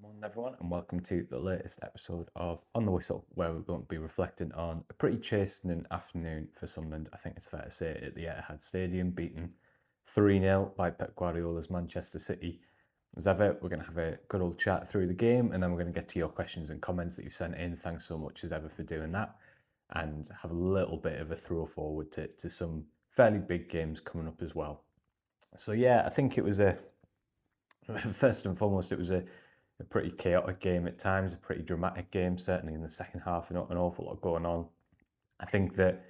morning, everyone, and welcome to the latest episode of On the Whistle, where we're going to be reflecting on a pretty chastening afternoon for Sunderland. I think it's fair to say, at the Etihad Stadium, beaten 3-0 by Pep Guardiola's Manchester City. As ever, we're going to have a good old chat through the game, and then we're going to get to your questions and comments that you've sent in. Thanks so much, as ever, for doing that, and have a little bit of a throw forward to some fairly big games coming up as well. So yeah, I think it was first and foremost, it was a pretty chaotic game at times, a pretty dramatic game, certainly in the second half, and an awful lot going on. I think that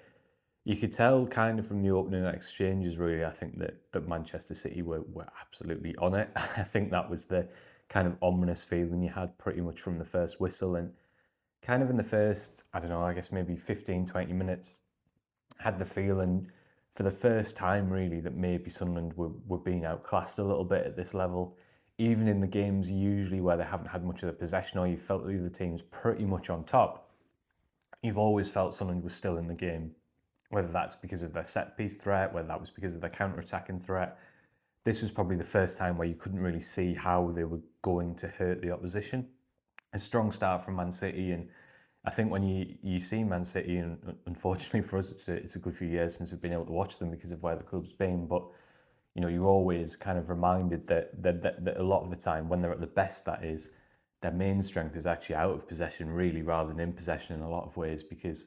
you could tell kind of from the opening exchanges, really, I think that Manchester City were absolutely on it. I think that was the kind of ominous feeling you had pretty much from the first whistle, and kind of in the first, I don't know, I guess maybe 15, 20 minutes, I had the feeling for the first time really that maybe Sunderland were being outclassed a little bit at this level. Even in the games usually where they haven't had much of the possession or you felt the other team's pretty much on top, you've always felt Sunderland was still in the game. Whether that's because of their set-piece threat, whether that was because of their counter-attacking threat. This was probably the first time where you couldn't really see how they were going to hurt the opposition. A strong start from Man City, and I think when you see Man City, and unfortunately for us, it's a good few years since we've been able to watch them because of where the club's been, but you know, you're always kind of reminded that a lot of the time when they're at the best, that is, their main strength is actually out of possession, really, rather than in possession in a lot of ways, because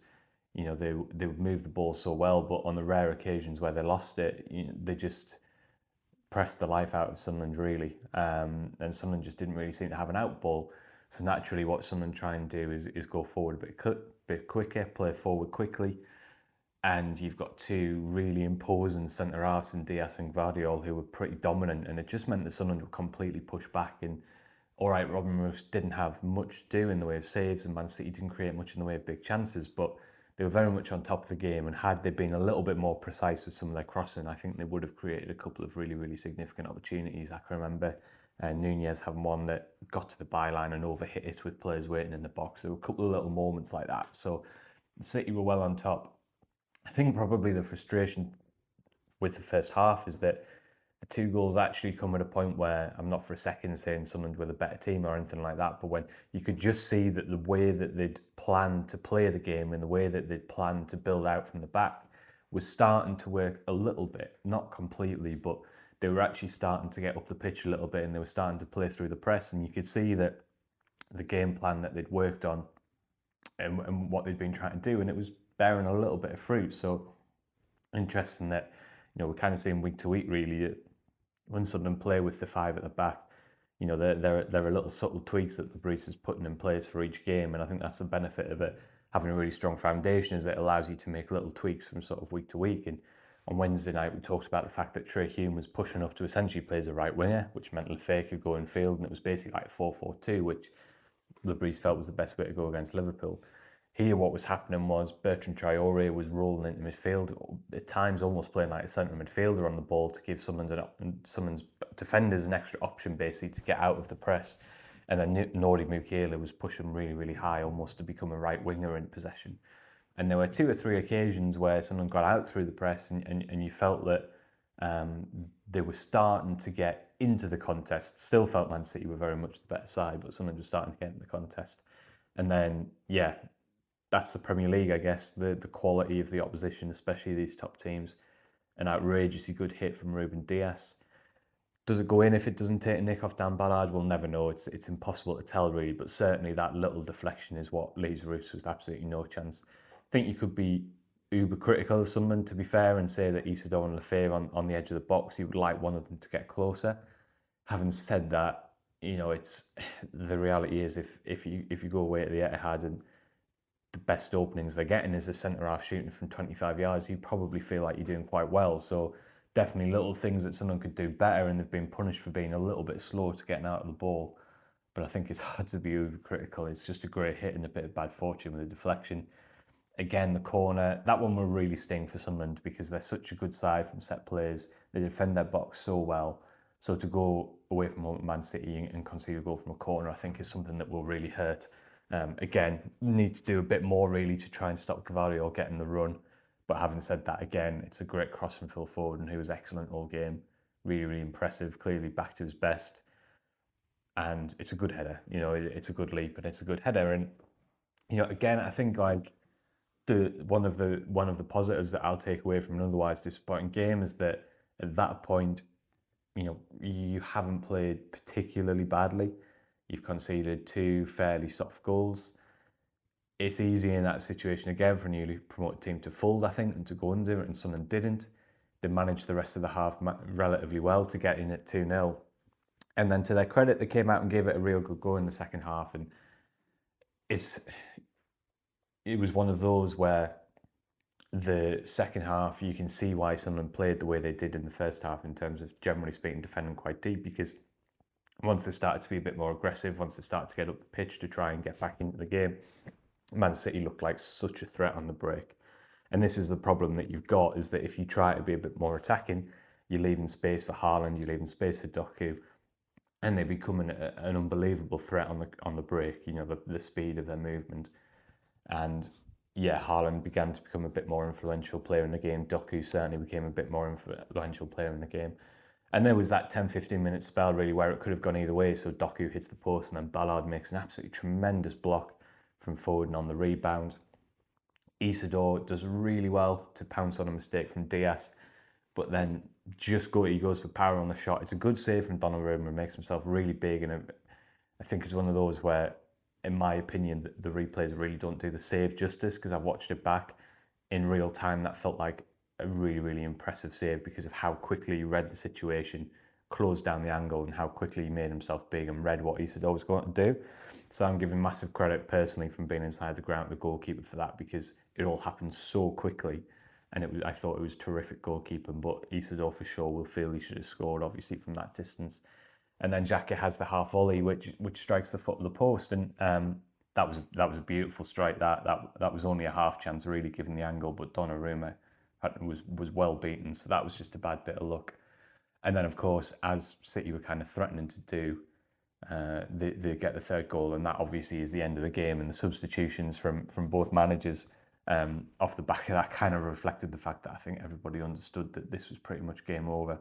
you know they would move the ball so well, but on the rare occasions where they lost it, you know, they just pressed the life out of Sunderland, really, and Sunderland just didn't really seem to have an out ball. So naturally, what Sunderland try and do is go forward a bit quicker, play forward quickly. And you've got two really imposing centre-halves in Diaz and Guardiola who were pretty dominant, and it just meant that Sunderland were completely pushed back. And all right, Robin Roos didn't have much to do in the way of saves, and Man City didn't create much in the way of big chances, but they were very much on top of the game, and had they been a little bit more precise with some of their crossing, I think they would have created a couple of really, really significant opportunities. I can remember Nunez having one that got to the byline and overhit it with players waiting in the box. There were a couple of little moments like that. So City were well on top. I think probably the frustration with the first half is that the two goals actually come at a point where I'm not for a second saying Sunderland were the better team or anything like that, but when you could just see that the way that they'd planned to play the game and the way that they'd planned to build out from the back was starting to work a little bit, not completely, but they were actually starting to get up the pitch a little bit, and they were starting to play through the press, and you could see that the game plan that they'd worked on and what they'd been trying to do, and it was bearing a little bit of fruit. So interesting that, you know, we're kind of seeing week to week really when Sunderland play with the five at the back, you know, there are little subtle tweaks that the Breeze is putting in place for each game, and I think that's the benefit of it having a really strong foundation, is it allows you to make little tweaks from sort of week to week. And on Wednesday night, we talked about the fact that Trey Hume was pushing up to essentially play as a right winger, which meant Lefebvre could go in field, and it was basically like 4-4-2, which the Breeze felt was the best way to go against Liverpool. Here, what was happening was Bertrand Traore was rolling into midfield, at times almost playing like a centre midfielder on the ball to give Sunderland's defenders an extra option, basically, to get out of the press. And then Nordi Mukiele was pushing really, really high, almost to become a right winger in possession. And there were 2 or 3 occasions where Sunderland got out through the press, and you felt that they were starting to get into the contest. Still felt Man City were very much the better side, but Sunderland was starting to get into the contest. And then, yeah, that's the Premier League, I guess, the quality of the opposition, especially these top teams. An outrageously good hit from Ruben Diaz. Does it go in if it doesn't take a nick off Dan Ballard? We'll never know. It's impossible to tell, really, but certainly that little deflection is what leaves Roos with absolutely no chance. I think you could be uber critical of someone, to be fair, and say that Isidore and Lefebvre on the edge of the box, you would like one of them to get closer. Having said that, you know, it's the reality is if you go away at the Etihad and the best openings they're getting is a centre-half shooting from 25 yards, you probably feel like you're doing quite well. So definitely little things that someone could do better, and they've been punished for being a little bit slow to getting out of the ball. But I think it's hard to be critical. It's just a great hit and a bit of bad fortune with a deflection. Again, the corner, that one will really sting for Sunderland because they're such a good side from set plays. They defend their box so well. So to go away from Man City and concede a goal from a corner, I think is something that will really hurt. Again, need to do a bit more really to try and stop Guardiola getting the run. But having said that, again, it's a great cross from Phil Foden, who was excellent all game. Really, really impressive, clearly back to his best. and it's a good header. It's a good leap and it's a good header. And again, I think like one of the positives that I'll take away from an otherwise disappointing game is that at that point, you haven't played particularly badly. You've conceded 2 fairly soft goals. It's easy in that situation again for a newly promoted team to fold, I think, and to go under, and Sunderland didn't. They managed the rest of the half relatively well to get in at 2-0. And then to their credit, they came out and gave it a real good go in the second half. And it was one of those where the second half, you can see why Sunderland played the way they did in the first half in terms of, generally speaking, defending quite deep, because once they started to be a bit more aggressive, once they started to get up the pitch to try and get back into the game, Man City looked like such a threat on the break. And this is the problem that you've got, is that if you try to be a bit more attacking, you're leaving space for Haaland, you're leaving space for Doku, and they become an unbelievable threat on the break, the speed of their movement. And yeah, Haaland began to become a bit more influential player in the game. Doku certainly became a bit more influential player in the game. And there was that 10-15 minute spell really where it could have gone either way. So Doku hits the post and then Ballard makes an absolutely tremendous block from Foden on the rebound. Isidore does really well to pounce on a mistake from Diaz, but then he goes for power on the shot. It's a good save from Donnarumma and makes himself really big. And I think it's one of those where, in my opinion, the replays really don't do the save justice, because I've watched it back in real time. That felt like a really, really impressive save because of how quickly he read the situation, closed down the angle, and how quickly he made himself big and read what Isidore was going to do. So I'm giving massive credit personally from being inside the ground to the goalkeeper for that, because it all happened so quickly. And I thought it was terrific goalkeeping, but Isidore for sure will feel he should have scored, obviously, from that distance. And then Xhaka has the half volley, which strikes the foot of the post, and that was a beautiful strike. That was only a half chance, really, given the angle, but Donnarumma was well beaten, so that was just a bad bit of luck. And then, of course, as City were kind of threatening to do, they get the third goal, and that obviously is the end of the game. And the substitutions from both managers off the back of that kind of reflected the fact that I think everybody understood that this was pretty much game over.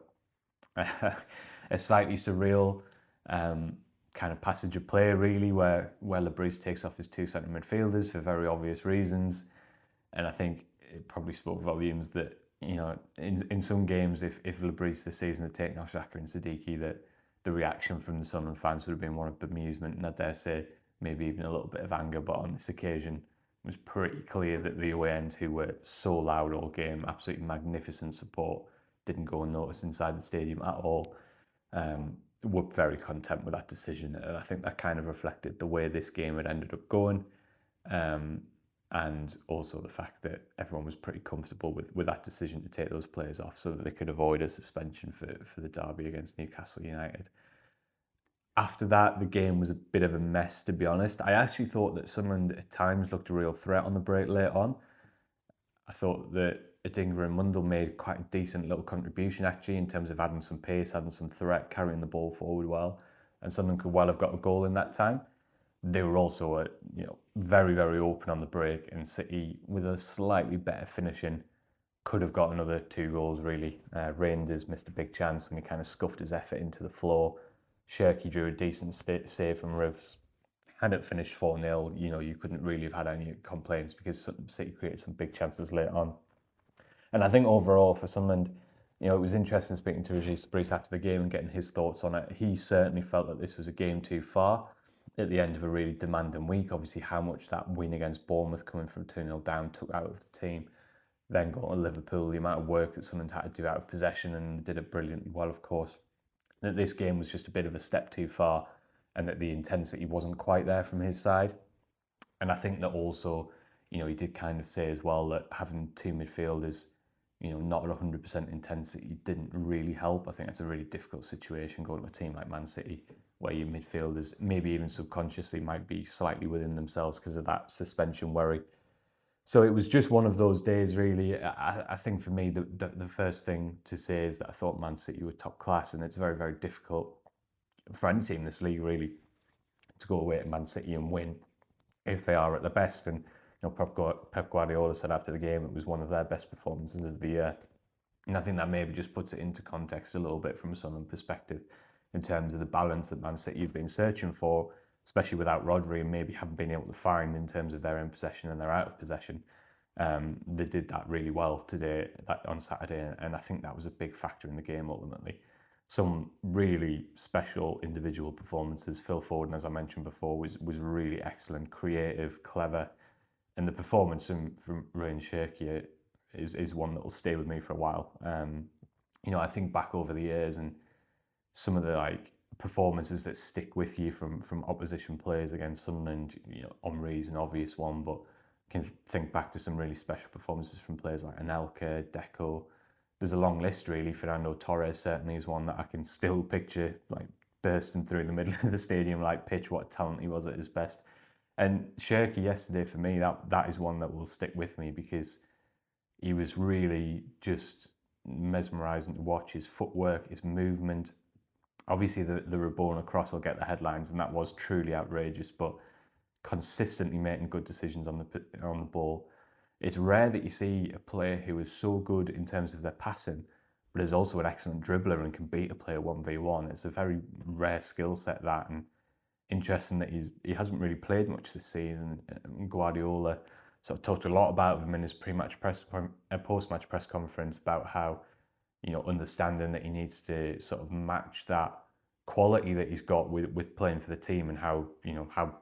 A slightly surreal kind of passage of play, really, where Lebris takes off his 2 centre midfielders for very obvious reasons. And I think it probably spoke volumes that, in some games, if Lebris this season had taken off Xhaka and Sadiki, that the reaction from the Sunderland fans would have been one of bemusement, and I dare say maybe even a little bit of anger. But on this occasion, it was pretty clear that the away end, who were so loud all game, absolutely magnificent support, didn't go unnoticed inside the stadium at all, were very content with that decision. And I think that kind of reflected the way this game had ended up going, and also the fact that everyone was pretty comfortable with that decision to take those players off so that they could avoid a suspension for the derby against Newcastle United. After that, the game was a bit of a mess, to be honest. I actually thought that Sunderland at times looked a real threat on the break late on. I thought that Adingra and Mundell made quite a decent little contribution, actually, in terms of adding some pace, adding some threat, carrying the ball forward well, and Sunderland could well have got a goal in that time. They were also very, very open on the break, and City, with a slightly better finishing, could have got another 2 goals, really. Reinders missed a big chance when he kind of scuffed his effort into the floor. Cherki drew a decent save from Rivs. Had it finished 4-0, you couldn't really have had any complaints, because City created some big chances later on. And I think overall for Sunderland, it was interesting speaking to Régis Lebris after the game and getting his thoughts on it. He certainly felt that this was a game too far at the end of a really demanding week. Obviously, how much that win against Bournemouth, coming from 2-0 down, took out of the team. Then going to Liverpool, the amount of work that Sunderland had to do out of possession, and they did it brilliantly well, of course. That this game was just a bit of a step too far, and that the intensity wasn't quite there from his side. And I think that also, he did kind of say as well that having 2 midfielders, not at 100% intensity didn't really help. I think that's a really difficult situation going to a team like Man City, where your midfielders, maybe even subconsciously, might be slightly within themselves because of that suspension worry. So it was just one of those days, really. I think for me, the first thing to say is that I thought Man City were top class, and it's very, very difficult for any team in this league, really, to go away to Man City and win if they are at their best. And Pep Guardiola said after the game it was one of their best performances of the year. And I think that maybe just puts it into context a little bit from a Sunderland perspective. in terms of the balance that Man City have been searching for, especially without Rodri, and maybe haven't been able to find in terms of their in possession and their out of possession. They did that really well today, on Saturday, and I think that was a big factor in the game ultimately. Some really special individual performances. Phil Foden, as I mentioned before, was really excellent, creative, clever, and the performance from Rayan Cherki is one that will stay with me for a while. I think back over the years and some of the performances that stick with you from opposition players against Sunderland. Omri's an obvious one, but can think back to some really special performances from players like Anelka, Deco. There's a long list really. Fernando Torres certainly is one that I can still picture bursting through the middle of the stadium like pitch, what a talent he was at his best. And Cherki yesterday, for me, that is one that will stick with me because he was really just mesmerising to watch. His footwork, his movement. Obviously, the Rabona cross will get the headlines, and that was truly outrageous, but consistently making good decisions on the ball. It's rare that you see a player who is so good in terms of their passing, but is also an excellent dribbler and can beat a player 1v1. It's a very rare skill set, that, and interesting that he hasn't really played much this season. Guardiola sort of talked a lot about him in his post-match press conference about how, understanding that he needs to sort of match that quality that he's got with playing for the team, and how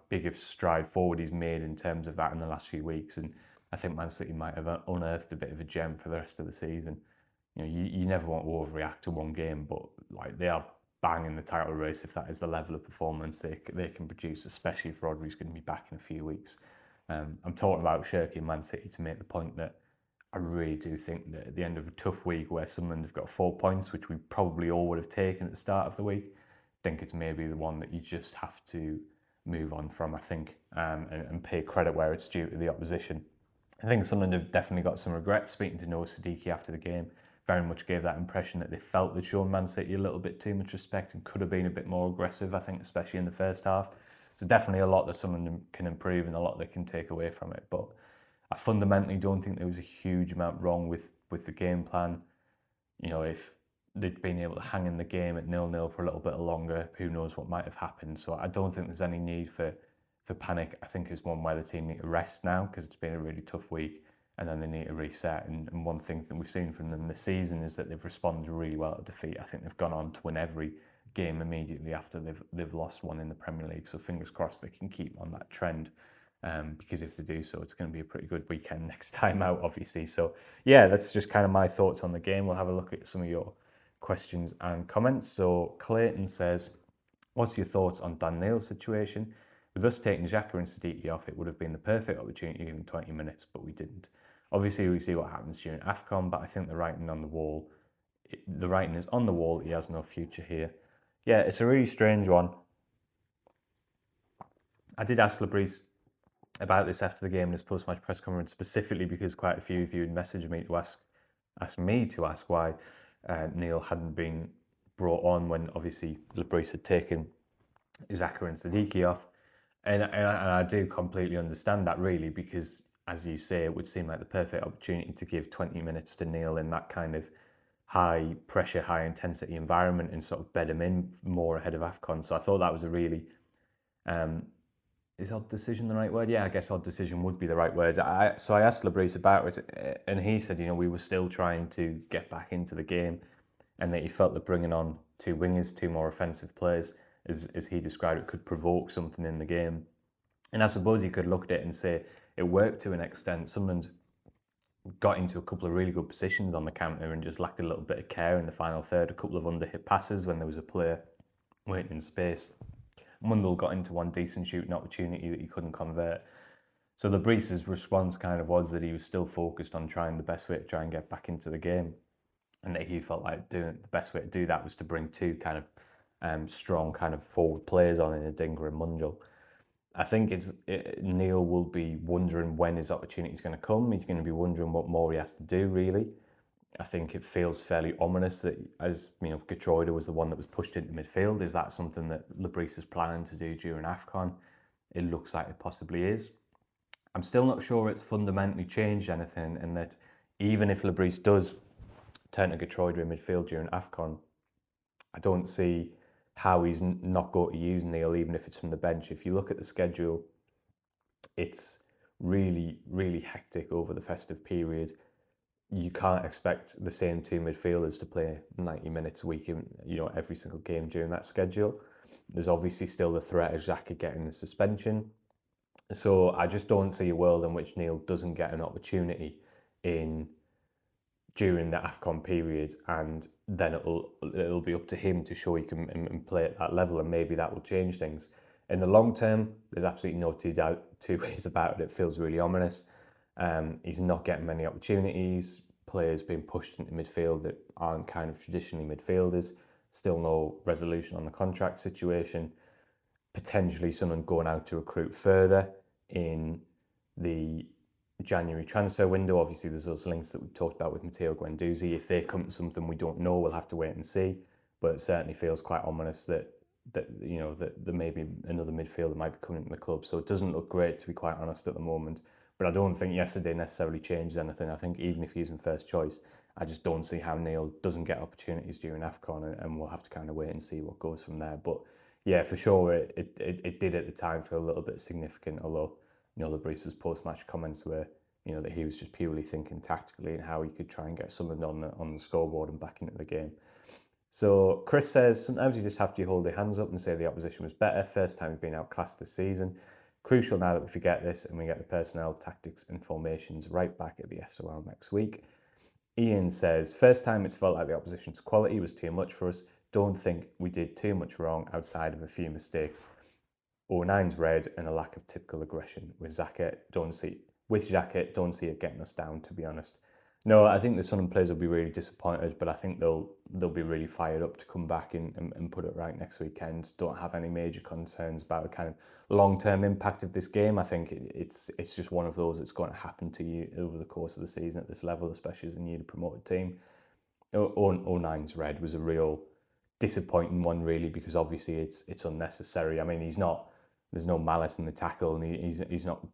big of stride forward he's made in terms of that in the last few weeks. And I think Man City might have unearthed a bit of a gem for the rest of the season. You never want to overreact to one game, but they are bang in the title race if that is the level of performance they can produce, especially if Rodri's going to be back in a few weeks. I'm talking about Cherki and Man City to make the point that I really do think that at the end of a tough week where Sunderland have got 4 points, which we probably all would have taken at the start of the week, I think it's maybe the one that you just have to move on from, I think, and pay credit where it's due to the opposition. I think Sunderland have definitely got some regrets. Speaking to Noah Sadiki after the game, very much gave that impression that they felt they'd shown Man City a little bit too much respect and could have been a bit more aggressive, I think, especially in the first half. So definitely a lot that Sunderland can improve and a lot they can take away from it. But I fundamentally don't think there was a huge amount wrong with the game plan. If they'd been able to hang in the game at 0-0 for a little bit longer, who knows what might have happened. So I don't think there's any need for panic. I think it's one where the team need to rest now because it's been a really tough week, and then they need to reset. And one thing that we've seen from them this season is that they've responded really well to defeat. I think they've gone on to win every game immediately after they've lost one in the Premier League. So fingers crossed they can keep on that trend. Because if they do so, it's going to be a pretty good weekend next time out, obviously. So yeah, that's just kind of my thoughts on the game. We'll have a look at some of your questions and comments. So Clayton says, what's your thoughts on Dan Neil's situation? With us taking Xhaka and Sadiki off, it would have been the perfect opportunity to give him 20 minutes, but we didn't. Obviously, we see what happens during AFCON, but I think the writing is on the wall. He has no future here. Yeah, it's a really strange one. I did ask Lebris about this after the game in his post-match press conference, specifically because quite a few of you had messaged me to ask why Neil hadn't been brought on when obviously Lebris had taken Xhaka and Sadiki off. And I do completely understand that, really, because, as you say, it would seem like the perfect opportunity to give 20 minutes to Neil in that kind of high-pressure, high-intensity environment and sort of bed him in more ahead of AFCON. So I thought that was a really... is odd decision the right word? Yeah, I guess odd decision would be the right word. So I asked Lebris about it, and he said, we were still trying to get back into the game, and that he felt that bringing on two wingers, two more offensive players, as he described it, could provoke something in the game. And I suppose you could look at it and say it worked to an extent. Sunderland got into a couple of really good positions on the counter and just lacked a little bit of care in the final third, a couple of underhit passes when there was a player waiting in space. Mundell got into one decent shooting opportunity that he couldn't convert. So Lebris's response kind of was that he was still focused on trying the best way to try and get back into the game, and that he felt like the best way to do that was to bring two kind of strong kind of forward players on in Adingra and Mundell. I think Neil will be wondering when his opportunity is going to come. He's going to be wondering what more he has to do, really. I think it feels fairly ominous that, as Gertruida was the one that was pushed into midfield. Is that something that Lebris is planning to do during AFCON? It looks like it possibly is. I'm still not sure it's fundamentally changed anything, and that even if Lebris does turn to Gertruida in midfield during AFCON, I don't see how he's not going to use Neil, even if it's from the bench. If you look at the schedule, it's really, really hectic over the festive period. You can't expect the same two midfielders to play 90 minutes a week in, every single game during that schedule. There's obviously still the threat of Xhaka getting the suspension. So I just don't see a world in which Neil doesn't get an opportunity during the AFCON period, and then it'll be up to him to show he can play at that level, and maybe that will change things. In the long term, there's absolutely no two ways about it. It feels really ominous. He's not getting many opportunities. Players being pushed into midfield that aren't kind of traditionally midfielders. Still no resolution on the contract situation. Potentially someone going out to recruit further in the January transfer window. Obviously, there's those links that we've talked about with Matteo Guendouzi. If they come to something we don't know, we'll have to wait and see. But it certainly feels quite ominous that there may be another midfielder might be coming into the club. So it doesn't look great, to be quite honest, at the moment. But I don't think yesterday necessarily changed anything. I think even if he's in first choice, I just don't see how Neil doesn't get opportunities during AFCON, and we'll have to kind of wait and see what goes from there. But yeah, for sure, it did at the time feel a little bit significant, although Lebris's post-match comments were, that he was just purely thinking tactically and how he could try and get someone on the scoreboard and back into the game. So Chris says, sometimes you just have to hold your hands up and say the opposition was better. First time we've been outclassed this season. Crucial now that we forget this and we get the personnel, tactics and formations right back at the SOL next week. Ian says, first time it's felt like the opposition's quality was too much for us. Don't think we did too much wrong outside of a few mistakes. 09's red and a lack of typical aggression. With Xhaka, don't see it getting us down, to be honest. No, I think the Sunderland players will be really disappointed, but I think they'll be really fired up to come back and put it right next weekend. Don't have any major concerns about the kind of long-term impact of this game. I think it's just one of those that's going to happen to you over the course of the season at this level, especially as a newly promoted team. 09's red was a real disappointing one, really, because obviously it's unnecessary. I mean, there's no malice in the tackle, and he's not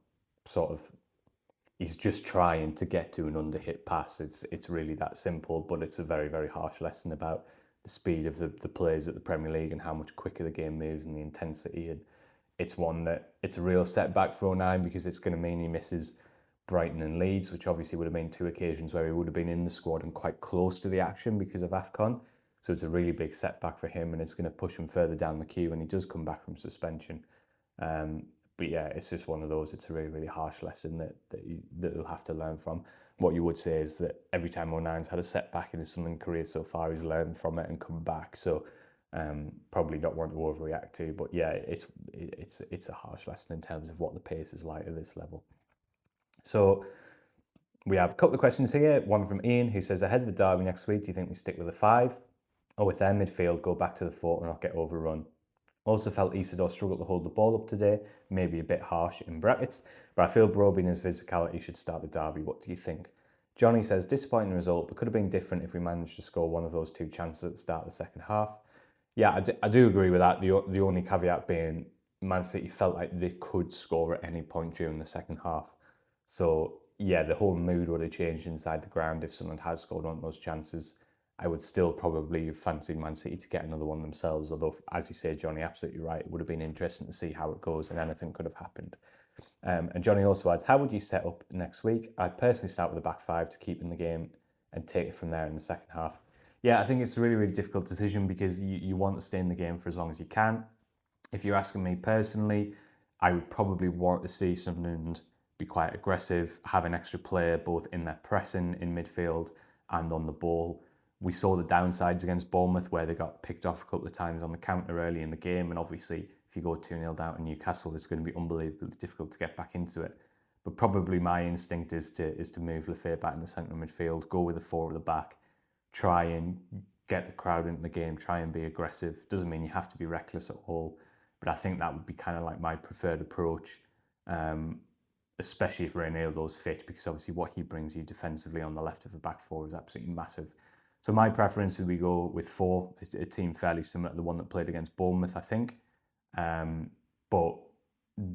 sort of. He's just trying to get to an underhit pass. It's really that simple, but it's a very, very harsh lesson about the speed of the players at the Premier League and how much quicker the game moves and the intensity. And it's one that it's a real setback for 09 because it's going to mean he misses Brighton and Leeds, which obviously would have been two occasions where he would have been in the squad and quite close to the action because of AFCON. So it's a really big setback for him, and it's going to push him further down the queue when he does come back from suspension. But yeah, it's just one of those. It's a really, really harsh lesson that he'll have to learn from. What you would say is that every time 09's had a setback in his Sunderland career so far, he's learned from it and come back. So probably not one to overreact to. But yeah, it's a harsh lesson in terms of what the pace is like at this level. So we have a couple of questions here. One from Ian, who says, ahead of the derby next week, do you think we stick with a 5? Or with their midfield, go back to the 4 and not get overrun? Also felt Isidore struggled to hold the ball up today, maybe a bit harsh in brackets, but I feel Broby and his physicality should start the derby. What do you think? Johnny says, disappointing result, but could have been different if we managed to score one of those 2 chances at the start of the second half. Yeah, I do agree with that. The only caveat being Man City felt like they could score at any point during the second half. So yeah, the whole mood would have changed inside the ground if someone had scored one of those chances. I would still probably fancy Man City to get another one themselves, although, as you say, Johnny, absolutely right. It would have been interesting to see how it goes, and anything could have happened. And Johnny also adds, how would you set up next week? I'd personally start with the back 5 to keep in the game and take it from there in the second half. Yeah, I think it's a really, really difficult decision because you want to stay in the game for as long as you can. If you're asking me personally, I would probably want to see Sunderland be quite aggressive, have an extra player both in their pressing in midfield and on the ball. We saw the downsides against Bournemouth where they got picked off a couple of times on the counter early in the game, and obviously if you go 2-0 down to Newcastle, it's going to be unbelievably difficult to get back into it. But probably my instinct is to move Lefebvre back in the centre of midfield, go with the 4 at the back, try and get the crowd into the game, try and be aggressive. Doesn't mean you have to be reckless at all, but I think that would be kind of like my preferred approach, especially if Ronaldo's fit, because obviously what he brings you defensively on the left of the back 4 is absolutely massive. So my preference would be go with 4, a team fairly similar to the one that played against Bournemouth, I think. But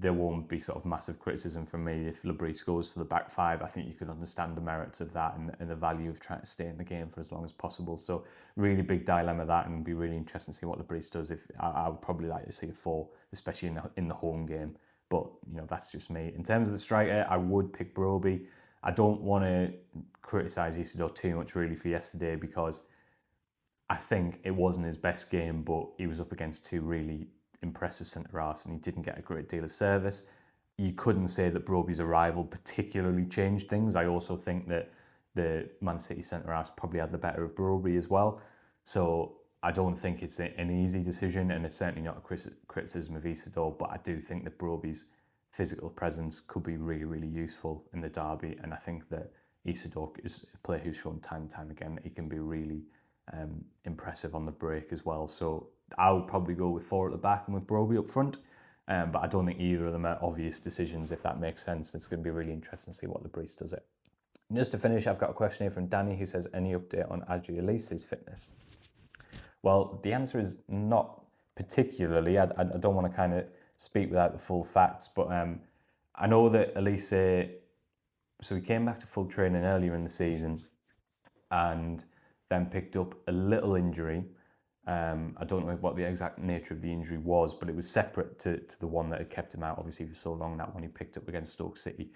there won't be sort of massive criticism from me if Lebris goes for the back five. I think you can understand the merits of that and the value of trying to stay in the game for as long as possible. So really big dilemma that, and it'll be really interesting to see what Lebris does. If I would probably like to see a 4, especially in the home game. But that's just me. In terms of the striker, I would pick Broby. I don't want to criticise Isidore too much really for yesterday, because I think it wasn't his best game, but he was up against 2 really impressive centre-halves and he didn't get a great deal of service. You couldn't say that Broby's arrival particularly changed things. I also think that the Man City centre-halves probably had the better of Broby as well. So I don't think it's an easy decision, and it's certainly not a criticism of Isidore, but I do think that Broby's physical presence could be really, really useful in the derby, and I think that Isidore is a player who's shown time and time again that he can be really impressive on the break as well. So I would probably go with 4 at the back and with Broby up front, but I don't think either of them are obvious decisions, if that makes sense. It's going to be really interesting to see what Lebris does it. And just to finish, I've got a question here from Danny who says, any update on Adji Elise's fitness? Well, the answer is not particularly. I don't want to kind of speak without the full facts, but I know that Elise, so he came back to full training earlier in the season and then picked up a little injury. I don't know what the exact nature of the injury was, but it was separate to the one that had kept him out, obviously, for so long, that one he picked up against Stoke City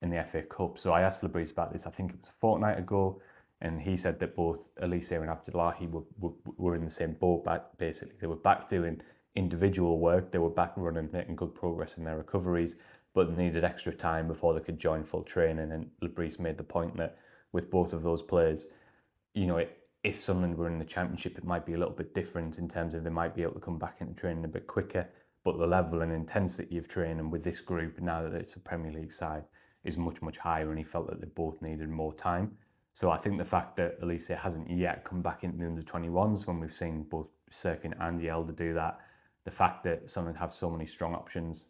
in the FA Cup. So I asked Lebris about this, I think it was a fortnight ago, and he said that both Elise and Abdullahi were in the same boat, basically. They were back doing individual work, they were back running, making good progress in their recoveries, but they needed extra time before they could join full training. And Lebris made the point that with both of those players, if Sunderland were in the Championship, it might be a little bit different in terms of they might be able to come back into training a bit quicker, but the level and intensity of training with this group, now that it's a Premier League side, is much, much higher, and he felt that they both needed more time. So I think the fact that Elise hasn't yet come back into the under-21s, when we've seen both Cherki and Yelda do that, the fact that Sunderland have so many strong options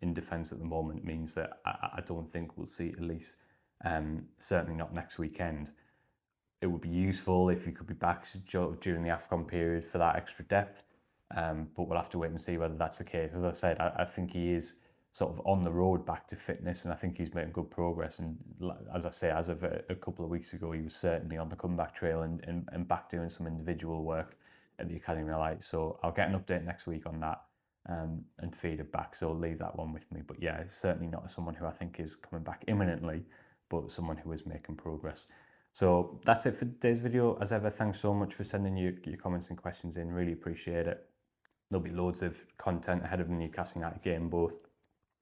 in defence at the moment means that I don't think we'll see Elise, certainly not next weekend. It would be useful if he could be back during the AFCON period for that extra depth, but we'll have to wait and see whether that's the case. As I said, I think he is sort of on the road back to fitness, and I think he's making good progress. And as I say, as of a couple of weeks ago, he was certainly on the comeback trail and back doing some individual work at the Academy of Light. So I'll get an update next week on that and feed it back. So I'll leave that one with me. But yeah, certainly not someone who I think is coming back imminently, but someone who is making progress. So that's it for today's video. As ever, thanks so much for sending your comments and questions in. Really appreciate it. There'll be loads of content ahead of the Newcastle United game, both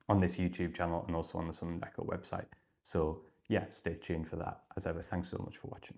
on this YouTube channel and also on the Sunderland website. So yeah, stay tuned for that. As ever, thanks so much for watching.